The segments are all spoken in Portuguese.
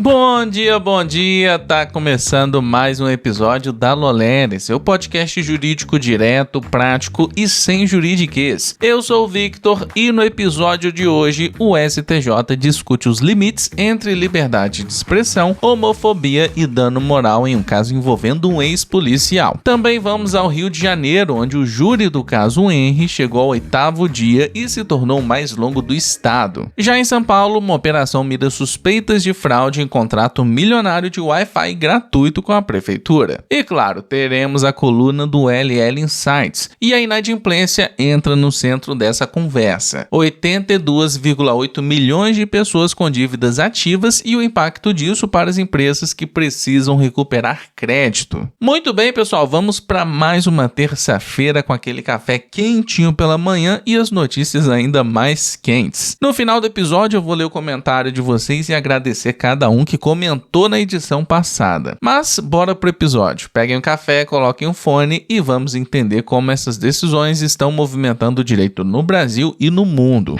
Bom dia, tá começando mais um episódio da Lolere, seu podcast jurídico direto, prático e sem juridiquês. Eu sou o Victor e no episódio de hoje o STJ discute os limites entre liberdade de expressão, homofobia e dano moral em um caso envolvendo um ex-policial. Também vamos ao Rio de Janeiro, onde o júri do caso Henry chegou ao 8º dia e se tornou o mais longo do estado. Já em São Paulo, uma operação mira suspeitas de fraude em contrato milionário de Wi-Fi gratuito com a prefeitura. E claro, teremos a coluna do LL Insights, e a inadimplência entra no centro dessa conversa. 82,8 milhões de pessoas com dívidas ativas e o impacto disso para as empresas que precisam recuperar crédito. Muito bem, pessoal, vamos para mais uma terça-feira com aquele café quentinho pela manhã e as notícias ainda mais quentes. No final do episódio eu vou ler o comentário de vocês e agradecer cada um que comentou na edição passada. Mas bora pro episódio. Peguem um café, coloquem um fone e vamos entender como essas decisões estão movimentando o direito no Brasil e no mundo.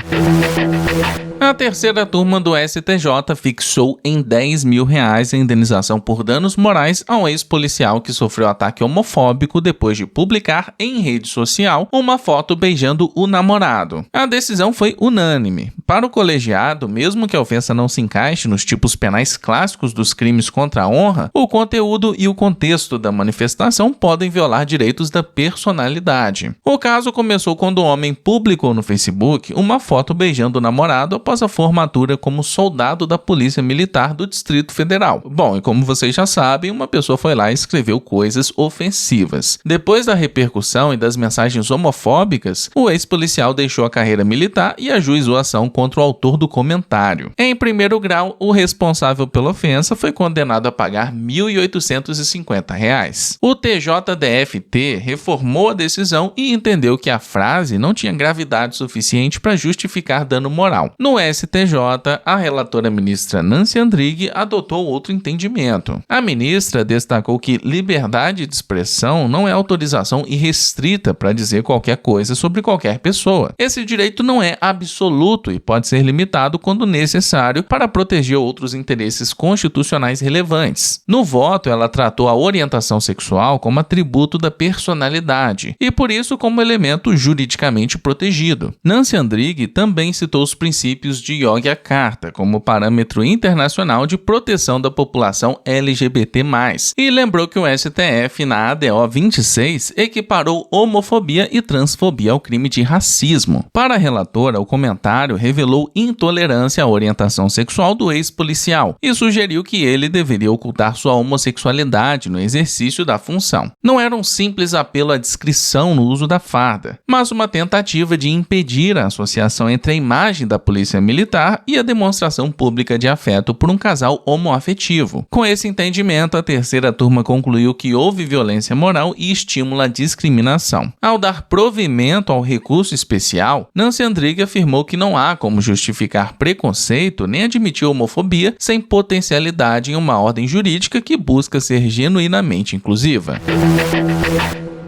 A terceira turma do STJ fixou em R$10 mil a indenização por danos morais a um ex-policial que sofreu ataque homofóbico depois de publicar em rede social uma foto beijando o namorado. A decisão foi unânime. Para o colegiado, mesmo que a ofensa não se encaixe nos tipos penais clássicos dos crimes contra a honra, o conteúdo e o contexto da manifestação podem violar direitos da personalidade. O caso começou quando o homem publicou no Facebook uma foto beijando o namorado após a formatura como soldado da Polícia Militar do Distrito Federal. Bom, e como vocês já sabem, uma pessoa foi lá e escreveu coisas ofensivas. Depois da repercussão e das mensagens homofóbicas, o ex-policial deixou a carreira militar e ajuizou a ação contra o autor do comentário. Em primeiro grau, o responsável pela ofensa foi condenado a pagar R$ 1.850. O TJDFT reformou a decisão e entendeu que a frase não tinha gravidade suficiente para justificar dano moral. No STJ, a relatora ministra Nancy Andrighi adotou outro entendimento. A ministra destacou que liberdade de expressão não é autorização irrestrita para dizer qualquer coisa sobre qualquer pessoa. Esse direito não é absoluto e pode ser limitado quando necessário para proteger outros interesses constitucionais relevantes. No voto, ela tratou a orientação sexual como atributo da personalidade e, por isso, como elemento juridicamente protegido. Nancy Andrighi também citou os princípios de Yogyakarta como parâmetro internacional de proteção da população LGBT+, e lembrou que o STF, na ADO 26, equiparou homofobia e transfobia ao crime de racismo. Para a relatora, o comentário revelou intolerância à orientação sexual do ex-policial e sugeriu que ele deveria ocultar sua homossexualidade no exercício da função. Não era um simples apelo à discrição no uso da farda, mas uma tentativa de impedir a associação entre a imagem da polícia militar e a demonstração pública de afeto por um casal homoafetivo. Com esse entendimento, a terceira turma concluiu que houve violência moral e estímulo à discriminação. Ao dar provimento ao recurso especial, Nancy Andrighi afirmou que não há como justificar preconceito nem admitir homofobia sem potencialidade em uma ordem jurídica que busca ser genuinamente inclusiva.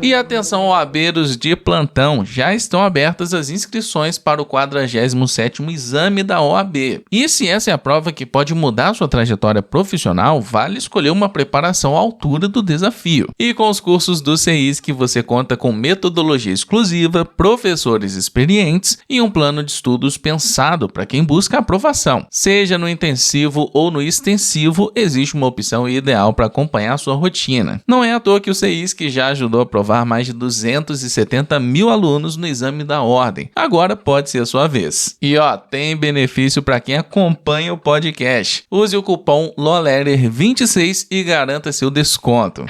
E atenção, OABeiros de plantão, já estão abertas as inscrições para o 47º exame da OAB. E se essa é a prova que pode mudar sua trajetória profissional, vale escolher uma preparação à altura do desafio. E com os cursos do CEISC você conta com metodologia exclusiva, professores experientes e um plano de estudos pensado para quem busca aprovação. Seja no intensivo ou no extensivo, existe uma opção ideal para acompanhar a sua rotina. Não é à toa que o CEISC já ajudou a aprovar mais de 270 mil alunos no exame da ordem. Agora pode ser a sua vez. E tem benefício para quem acompanha o podcast. Use o cupom LOLERER26 e garanta seu desconto.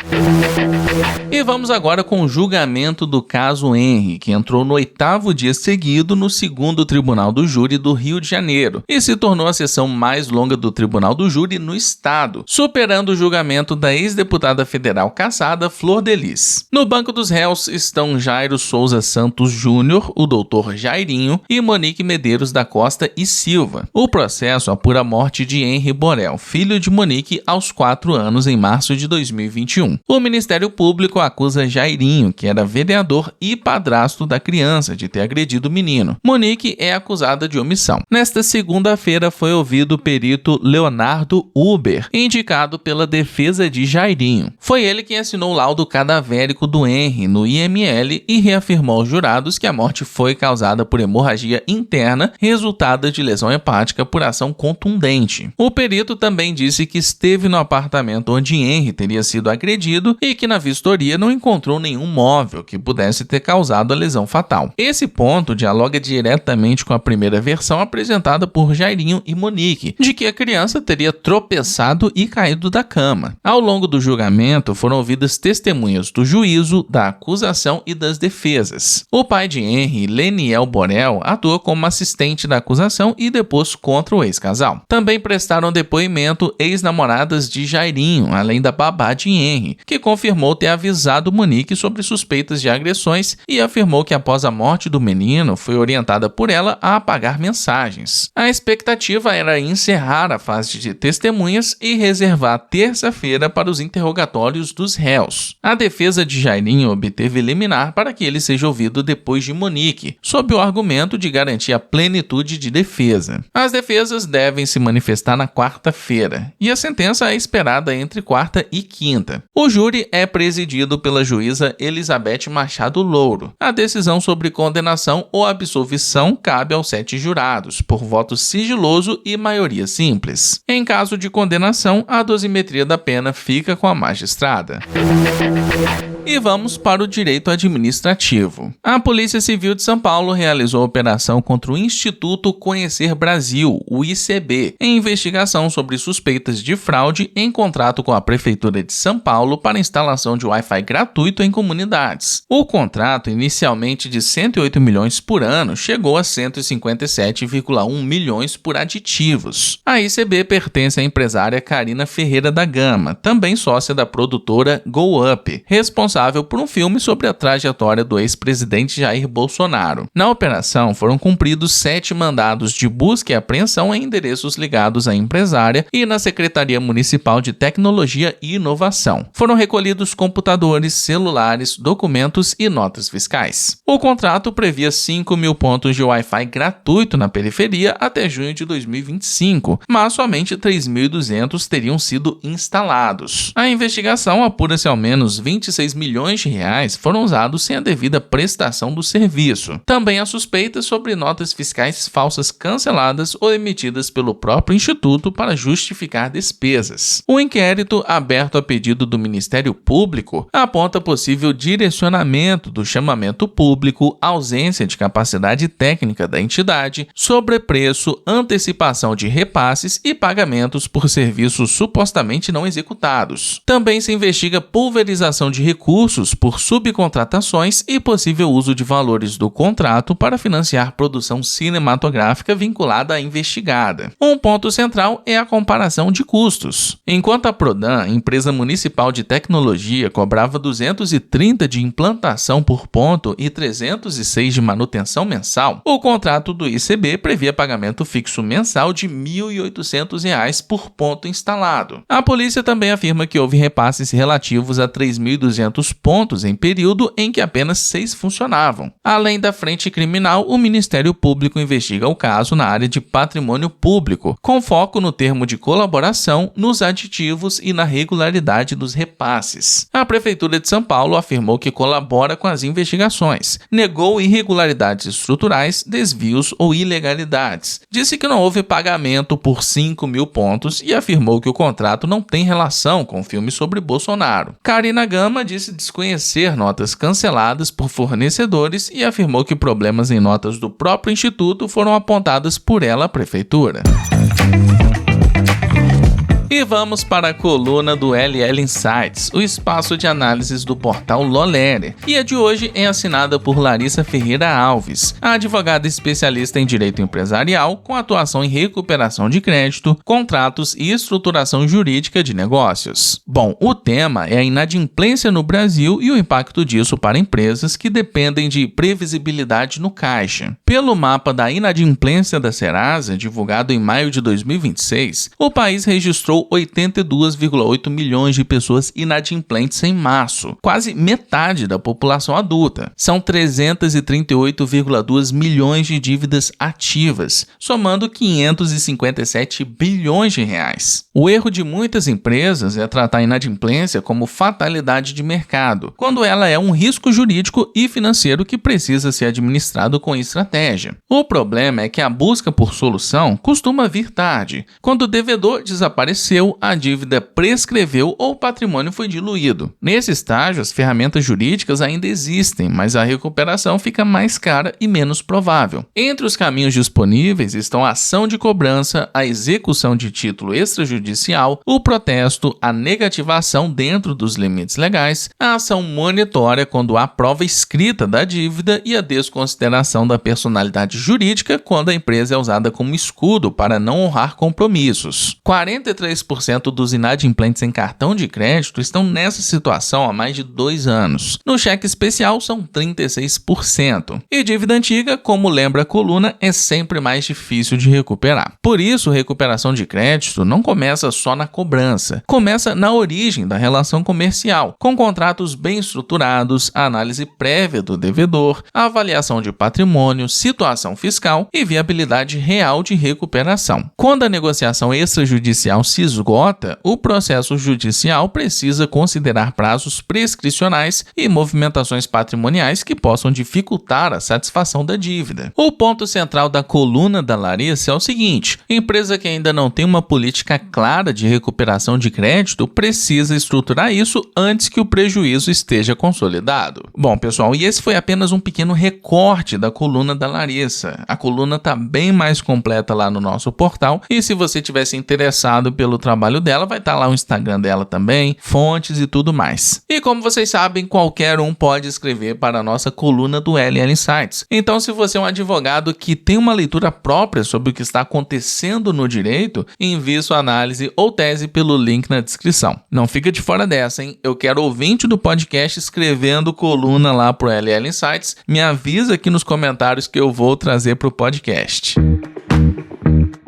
E vamos agora com o julgamento do caso Henry, que entrou no 8º dia seguido no 2º Tribunal do Júri do Rio de Janeiro e se tornou a sessão mais longa do Tribunal do Júri no estado, superando o julgamento da ex-deputada federal cassada Flor de Lis. No banco dos réus estão Jairo Souza Santos Júnior, o doutor Jairinho, e Monique Medeiros da Costa e Silva. O processo apura a morte de Henry Borel, filho de Monique, aos 4 anos em março de 2021. O Ministério Público acusa Jairinho, que era vereador e padrasto da criança, de ter agredido o menino. Monique é acusada de omissão. Nesta segunda-feira foi ouvido o perito Leonardo Uber, indicado pela defesa de Jairinho. Foi ele quem assinou o laudo cadavérico do Henry no IML e reafirmou aos jurados que a morte foi causada por hemorragia interna, resultada de lesão hepática por ação contundente. O perito também disse que esteve no apartamento onde Henry teria sido agredido e que na vistoria não encontrou nenhum móvel que pudesse ter causado a lesão fatal. Esse ponto dialoga diretamente com a primeira versão apresentada por Jairinho e Monique, de que a criança teria tropeçado e caído da cama. Ao longo do julgamento, foram ouvidas testemunhas do juízo, da acusação e das defesas. O pai de Henry, Leniel Borel, atuou como assistente da acusação e depôs contra o ex-casal. Também prestaram depoimento ex-namoradas de Jairinho, além da babá de Henry, que confirmou ter avisado Monique sobre suspeitas de agressões e afirmou que após a morte do menino, foi orientada por ela a apagar mensagens. A expectativa era encerrar a fase de testemunhas e reservar terça-feira para os interrogatórios dos réus. A defesa de Jairinho obteve liminar para que ele seja ouvido depois de Monique, sob o argumento de garantir a plenitude de defesa. As defesas devem se manifestar na quarta-feira, e a sentença é esperada entre quarta e quinta. O júri é presidido pela juíza Elizabeth Machado Louro. A decisão sobre condenação ou absolvição cabe aos 7 jurados, por voto sigiloso e maioria simples. Em caso de condenação, a dosimetria da pena fica com a magistrada. E vamos para o direito administrativo. A Polícia Civil de São Paulo realizou a operação contra o Instituto Conhecer Brasil, o ICB, em investigação sobre suspeitas de fraude em contrato com a Prefeitura de São Paulo para a instalação de Wi-Fi gratuito em comunidades. O contrato, inicialmente de 108 milhões por ano, chegou a 157,1 milhões por aditivos. A ICB pertence à empresária Karina Ferreira da Gama, também sócia da produtora Go Up, responsável por um filme sobre a trajetória do ex-presidente Jair Bolsonaro. Na operação, foram cumpridos 7 mandados de busca e apreensão em endereços ligados à empresária e na Secretaria Municipal de Tecnologia e Inovação. Foram recolhidos computadores, celulares, documentos e notas fiscais. O contrato previa 5 mil pontos de Wi-Fi gratuito na periferia até junho de 2025, mas somente 3.200 teriam sido instalados. A investigação apura se ao menos 26 milhões de reais foram usados sem a devida prestação do serviço. Também há suspeitas sobre notas fiscais falsas canceladas ou emitidas pelo próprio Instituto para justificar despesas. O inquérito, aberto a pedido do Ministério Público, aponta possível direcionamento do chamamento público, ausência de capacidade técnica da entidade, sobrepreço, antecipação de repasses e pagamentos por serviços supostamente não executados. Também se investiga pulverização de recursos por subcontratações e possível uso de valores do contrato para financiar produção cinematográfica vinculada à investigada. Um ponto central é a comparação de custos. Enquanto a Prodan, empresa municipal de tecnologia, cobrava 230 de implantação por ponto e 306 de manutenção mensal, o contrato do ICB previa pagamento fixo mensal de R$ 1.800 por ponto instalado. A polícia também afirma que houve repasses relativos a 3.200 pontos em período em que apenas 6 funcionavam. Além da frente criminal, o Ministério Público investiga o caso na área de patrimônio público, com foco no termo de colaboração, nos aditivos e na regularidade dos repasses. A Prefeitura de São Paulo afirmou que colabora com as investigações, negou irregularidades estruturais, desvios ou ilegalidades, disse que não houve pagamento por 5 mil pontos e afirmou que o contrato não tem relação com o filme sobre Bolsonaro. Karina Gama disse desconhecer notas canceladas por fornecedores e afirmou que problemas em notas do próprio Instituto foram apontadas por ela à Prefeitura. E E vamos para a coluna do LL Insights, o espaço de análises do portal Lolerer. E a de hoje é assinada por Larissa Ferreira Alves, a advogada especialista em direito empresarial com atuação em recuperação de crédito, contratos e estruturação jurídica de negócios. Bom, o tema é a inadimplência no Brasil e o impacto disso para empresas que dependem de previsibilidade no caixa. Pelo mapa da inadimplência da Serasa, divulgado em maio de 2026, o país registrou 82,8 milhões de pessoas inadimplentes em março, quase metade da população adulta. São 338,2 milhões de dívidas ativas, somando 557 bilhões de reais. O erro de muitas empresas é tratar a inadimplência como fatalidade de mercado, quando ela é um risco jurídico e financeiro que precisa ser administrado com estratégia. O problema é que a busca por solução costuma vir tarde, quando o devedor desapareceu, a dívida prescreveu ou o patrimônio foi diluído. Nesse estágio, as ferramentas jurídicas ainda existem, mas a recuperação fica mais cara e menos provável. Entre os caminhos disponíveis estão a ação de cobrança, a execução de título extrajudicial, o protesto, a negativação dentro dos limites legais, a ação monitória quando há prova escrita da dívida e a desconsideração da personalidade jurídica quando a empresa é usada como escudo para não honrar compromissos. 43% dos inadimplentes em cartão de crédito estão nessa situação há mais de 2 anos. No cheque especial são 36%. E dívida antiga, como lembra a coluna, é sempre mais difícil de recuperar. Por isso, recuperação de crédito não começa só na cobrança. Começa na origem da relação comercial, com contratos bem estruturados, a análise prévia do devedor, a avaliação de patrimônio, situação fiscal e viabilidade real de recuperação. Quando a negociação extrajudicial se esgota, o processo judicial precisa considerar prazos prescricionais e movimentações patrimoniais que possam dificultar a satisfação da dívida. O ponto central da coluna da Larissa é o seguinte: empresa que ainda não tem uma política clara de recuperação de crédito precisa estruturar isso antes que o prejuízo esteja consolidado. Bom, pessoal, e esse foi apenas um pequeno recorte da coluna da Larissa. A coluna está bem mais completa lá no nosso portal e se você tivesse interessado pelo trabalho dela, vai estar lá o Instagram dela também, fontes e tudo mais. E como vocês sabem, qualquer um pode escrever para a nossa coluna do LL Insights. Então, se você é um advogado que tem uma leitura própria sobre o que está acontecendo no direito, envie sua análise ou tese pelo link na descrição. Não fica de fora dessa, hein? Eu quero ouvinte do podcast escrevendo coluna lá pro LL Insights. Me avisa aqui nos comentários que eu vou trazer pro podcast.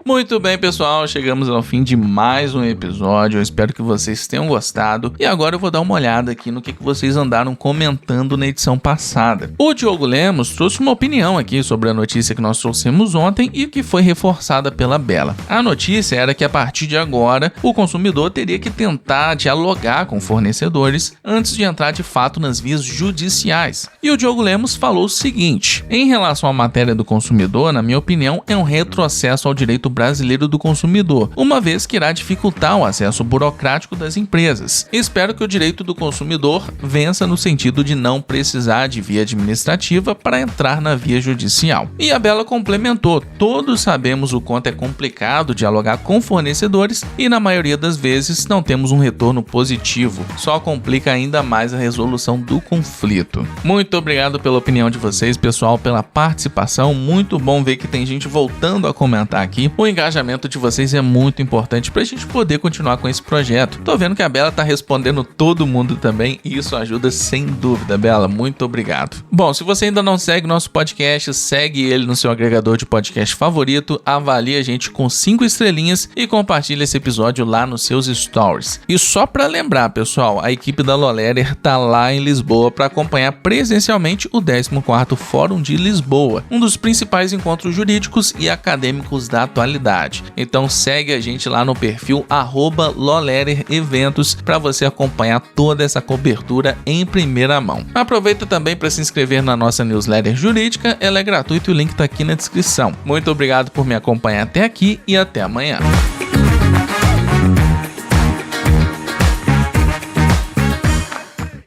Muito bem, pessoal, chegamos ao fim de mais um episódio, eu espero que vocês tenham gostado e agora eu vou dar uma olhada aqui no que vocês andaram comentando na edição passada. O Diogo Lemos trouxe uma opinião aqui sobre a notícia que nós trouxemos ontem e que foi reforçada pela Bela. A notícia era que a partir de agora o consumidor teria que tentar dialogar com fornecedores antes de entrar de fato nas vias judiciais. E o Diogo Lemos falou o seguinte: em relação à matéria do consumidor, na minha opinião, é um retrocesso ao direito brasileiro do consumidor, uma vez que irá dificultar o acesso burocrático das empresas. Espero que o direito do consumidor vença no sentido de não precisar de via administrativa para entrar na via judicial. E a Bela complementou: todos sabemos o quanto é complicado dialogar com fornecedores e na maioria das vezes não temos um retorno positivo, só complica ainda mais a resolução do conflito. Muito obrigado pela opinião de vocês, pessoal, pela participação, muito bom ver que tem gente voltando a comentar aqui. O engajamento de vocês é muito importante pra gente poder continuar com esse projeto. Tô vendo que a Bela tá respondendo todo mundo também e isso ajuda sem dúvida, Bela. Muito obrigado. Bom, se você ainda não segue nosso podcast, segue ele no seu agregador de podcast favorito, avalie a gente com 5 estrelinhas e compartilhe esse episódio lá nos seus stories. E só pra lembrar, pessoal, a equipe da Lolerer tá lá em Lisboa para acompanhar presencialmente o 14º Fórum de Lisboa, um dos principais encontros jurídicos e acadêmicos da atualidade. Então segue a gente lá no perfil @LolererEventos para você acompanhar toda essa cobertura em primeira mão. Aproveita também para se inscrever na nossa newsletter jurídica, ela é gratuita e o link está aqui na descrição. Muito obrigado por me acompanhar até aqui e até amanhã.